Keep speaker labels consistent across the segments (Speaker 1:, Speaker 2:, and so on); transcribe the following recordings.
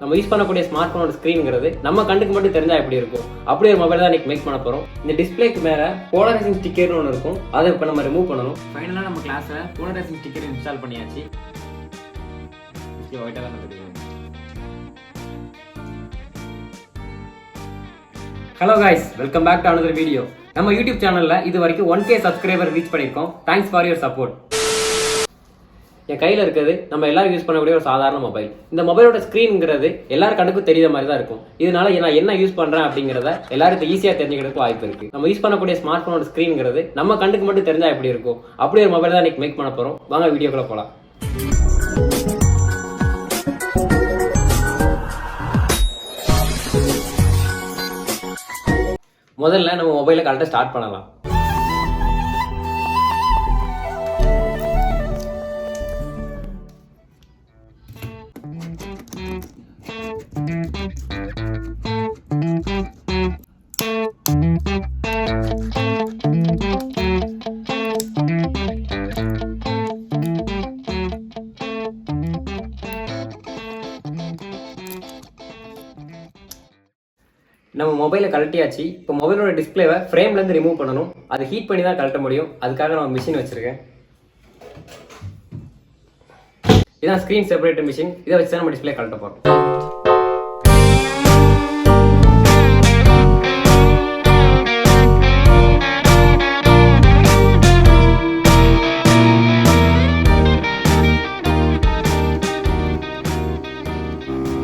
Speaker 1: நம்ம யூஸ் பண்ணக்கூடிய ஸ்மார்ட் போனோட ஸ்க்ரீன்ங்கிறது நம்ம கண்ணுக்கு மட்டும் தெரிஞ்சா எப்படி இருக்கும், அப்படி ஒரு மொபைல் தான் இன்னைக்கு மேக் பண்ண போறோம். இந்த டிஸ்பிளேக்கு மேல போலரைசிங் ஸ்டிக்கர்னு ஒன்று இருக்கும், அதை இப்போ நம்ம ரிமூவ் பண்ணணும். ஃபைனலாக நம்ம கிளாஸ்ல போலரைசிங் ஸ்டிக்கர் இன்ஸ்டால் பண்ணியாச்சு. Hello guys, welcome back to another video. நம்ம யூடியூப் சேனல்ல இது வரைக்கும் 1K சப்ஸ்கிரைபர் ரீச் பண்ணியிருக்கோம். Thanks for your support. என் கையில் இருக்கிறது நம்ம எல்லாரும் யூஸ் பண்ணக்கூடிய ஒரு சாதாரண மொபைல். இந்த மொபைலோட ஸ்க்ரீன்ங்கிறது எல்லாரும் கண்ணுக்கும் தெரியுற மாதிரி தான் இருக்கும். இதனால நான் என்ன யூஸ் பண்ணுறேன் அப்படிங்கிறத எல்லாருக்கும் ஈஸியாக தெரிஞ்சுக்கிறதுக்கு வாய்ப்பு இருக்குது. நம்ம யூஸ் பண்ணக்கூடிய ஸ்மார்ட் ஃபோனோட ஸ்க்ரீன்ங்கிறது நம்ம கண்ணுக்கு மட்டும் தெரிஞ்சால் எப்படி இருக்கும், அப்படி ஒரு மொபைல் தான் இன்னைக்கு மேக் பண்ண போகிறோம். வாங்க வீடியோக்குள்ள போகலாம். முதல்ல நம்ம மொபைலை கரெக்டாக ஸ்டார்ட் பண்ணலாம். நம்ம மொபைலை கழட்டியாச்சு. இப்போ மொபைலோட டிஸ்பிளேவை ஃப்ரேம்லேருந்து ரிமூவ் பண்ணணும். அது ஹீட் பண்ணி தான் கழட்ட முடியும். அதுக்காக நான் மிஷின் வச்சுருக்கேன். இதான் ஸ்க்ரீன் செப்பரேட்டர் மிஷின். இதை வச்சு தான் நம்ம டிஸ்பிளே கழட்ட போகிறோம்.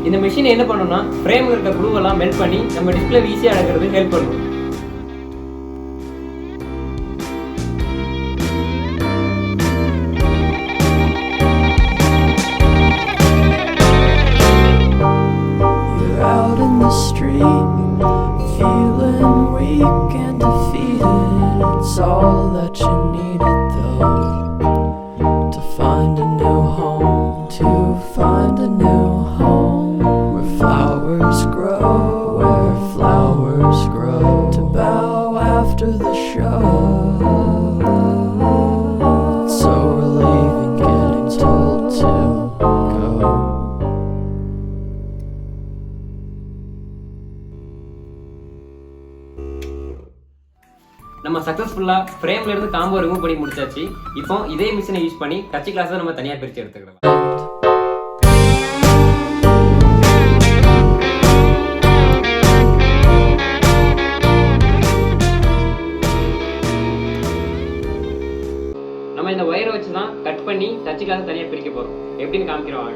Speaker 1: இந்த மிஷின் என்ன பண்ணணும்னா ஃப்ரேம்ல இருக்க க்ளூவெல்லாம் மெல்ட் பண்ணி நம்ம டிஸ்பிளே ஈஸியாக அடக்கிறதுக்கு ஹெல்ப் பண்ணும். நம்ம சக்ஸஸ்ஃபுல்லாக ஃப்ரேம்ல இருந்து காம்போ ரிமூவ் பண்ணி முடிச்சாச்சு. இப்போ இதே மிஷினை யூஸ் பண்ணி டச் கிளாஸை நம்ம தனியாக பிரித்து எடுத்துக்கலாம். நம்ம இந்த ஒயரை வச்சு தான் கட் பண்ணி டச் கிளாஸை தனியாக பிரிக்க போகிறோம். எப்படின்னு காமிக்கிறோம்.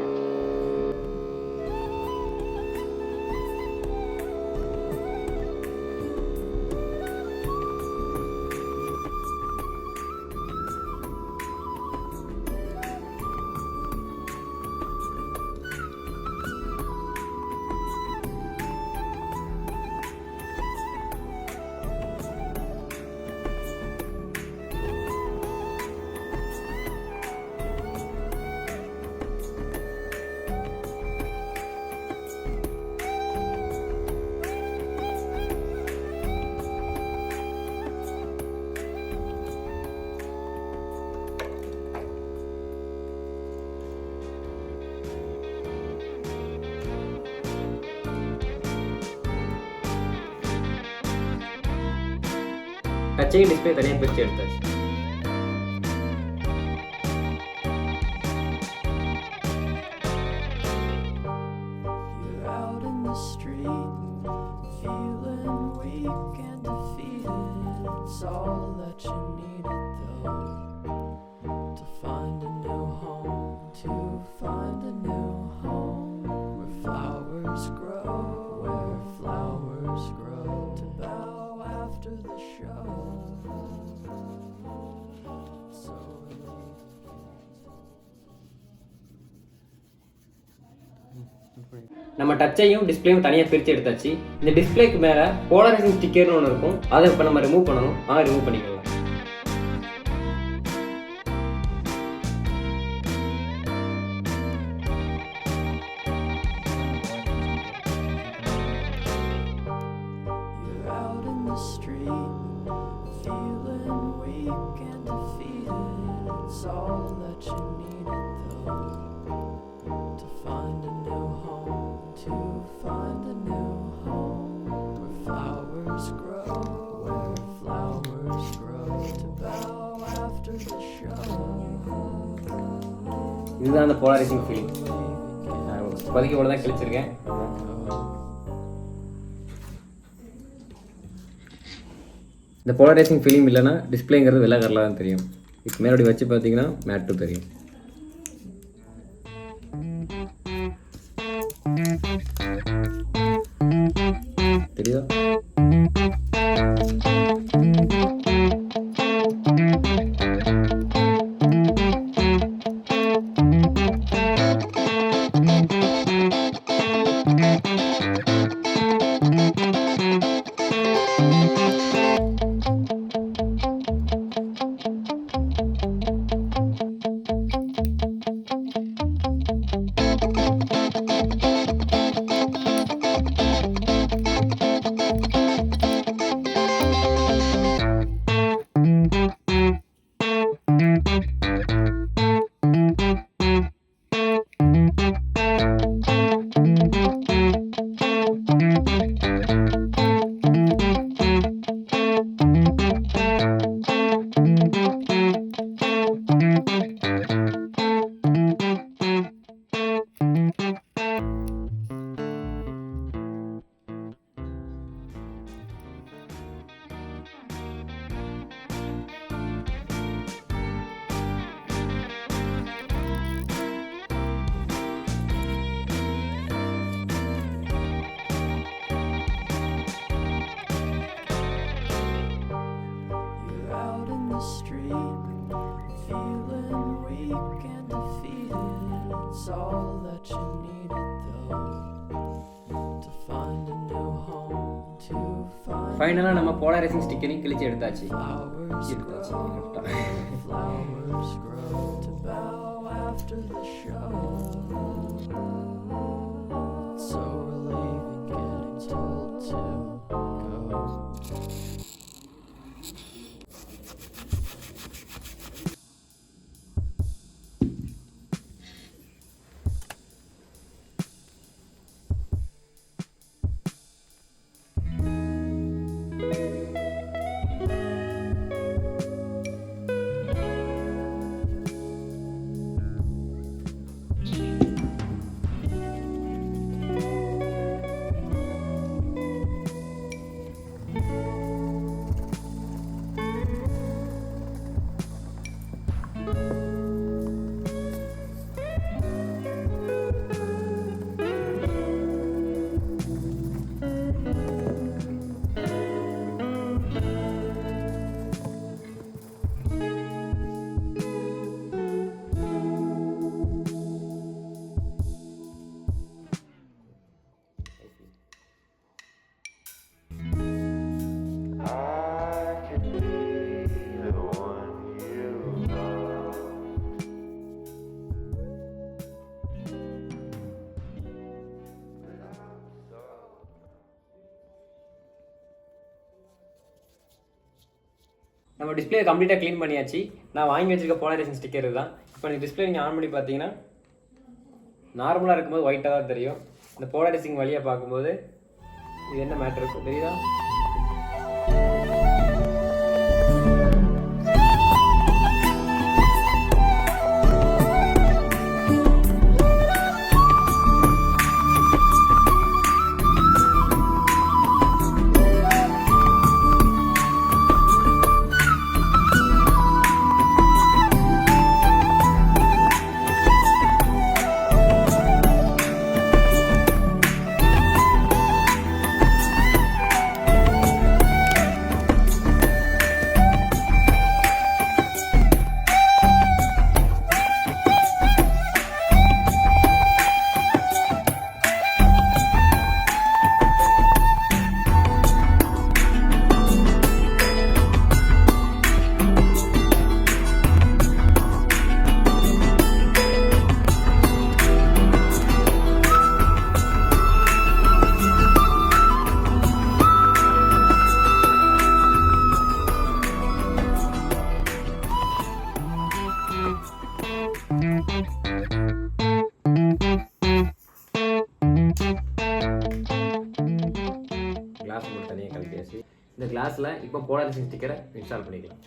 Speaker 1: டச்சையும் டிஸ்பிளே தனியாக பிரித்து எடுத்தாச்சு. நம்ம டச்சையும் டிஸ்பிளேயும் தனியாக பிரித்து எடுத்தாச்சு. இந்த டிஸ்பிளேக்கு மேலே போலரைசிங் ஸ்டிக்கர்னு ஒன்று இருக்கும், அதை இப்போ நம்ம ரிமூவ் பண்ணணும். ரிமூவ் பண்ணிக்கலாம். to
Speaker 2: find a new home where flowers grow, to bow after the show.
Speaker 1: இதுதான் அந்த போலரைசிங் ஃபீலிங். இப்போதைக்கு இவ்வளோ தான் கிழிச்சிருக்கேன். இந்த போலரைசிங் ஃபிலிம் இல்லைன்னா டிஸ்பிளேங்கிறது வெள்ளை கலரில் தான் தெரியும். இப்போ மேலோடி வச்சு பார்த்தீங்கன்னா மேட்டும் தெரியும். தெரியுதா?
Speaker 2: Street, feeling weak and defeated. It's all that you needed though, to find a new home, to find.
Speaker 1: ஃபைனலாக நம்ம போலரைசிங் ஸ்டிக்கரையும் கிழிச்சு எடுத்தாச்சு.
Speaker 2: Flowers grow to bow after the show. It's so relieving getting told to go.
Speaker 1: நம்ம display கம்ப்ளீட்டாக clean பண்ணியாச்சு. நான் வாங்கி வச்சிருக்க போலரைசேஷன் ஸ்டிக்கர் தான். இப்போ இந்த டிஸ்பிளே நீங்கள் ஆன் பண்ணி பார்த்தீங்கன்னா நார்மலாக இருக்கும்போது ஒயிட்டாக தான் தெரியும். இந்த போலரைசிங் வழியாக பார்க்கும்போது இது என்ன மேட்டர் இருக்கும் தெரியுதா? பண்ணியாச்சு. இந்த கிளாஸில் இப்போ போலரைசிங் ஸ்டிக்கரை இன்ஸ்டால் பண்ணிக்கலாம்.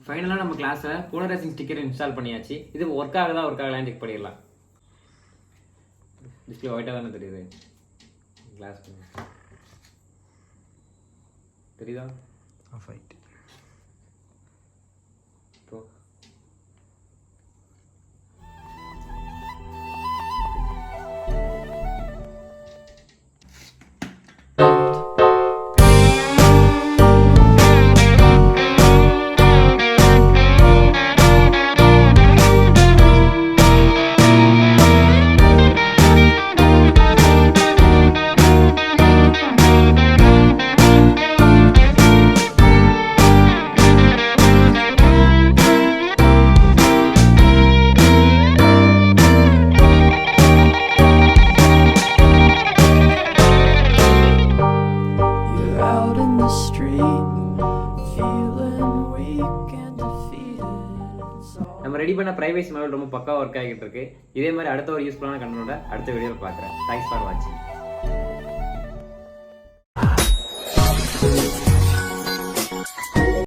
Speaker 1: ஃபைனலாக நம்ம கிளாஸில் போலரைசிங் ஸ்டிக்கர் இன்ஸ்டால் பண்ணியாச்சு. இது ஒர்க் ஆகலான்னு செக் பண்ணிடலாம். டிஸ்பிளே ஒயிட்டாக தானே தெரியுது. கிளாஸ் தெரியுதா?
Speaker 3: ஆஃப் ஆயிட்டு.
Speaker 1: இப்போ
Speaker 2: You're out in the street, feeling weak and defeated. It's all
Speaker 1: நம்ம ரெடி பண்ண பிரைவசி மொபைல் ரொம்ப பக்காவாக ஒர்க் ஆகிட்டு இருக்கு. இதே மாதிரி அடுத்த ஒரு யூஸ்ஃபுல்லான கண்டனோட அடுத்த வீடியோவில் பார்க்குறேன். தேங்க்ஸ் ஃபார் வாட்சிங்.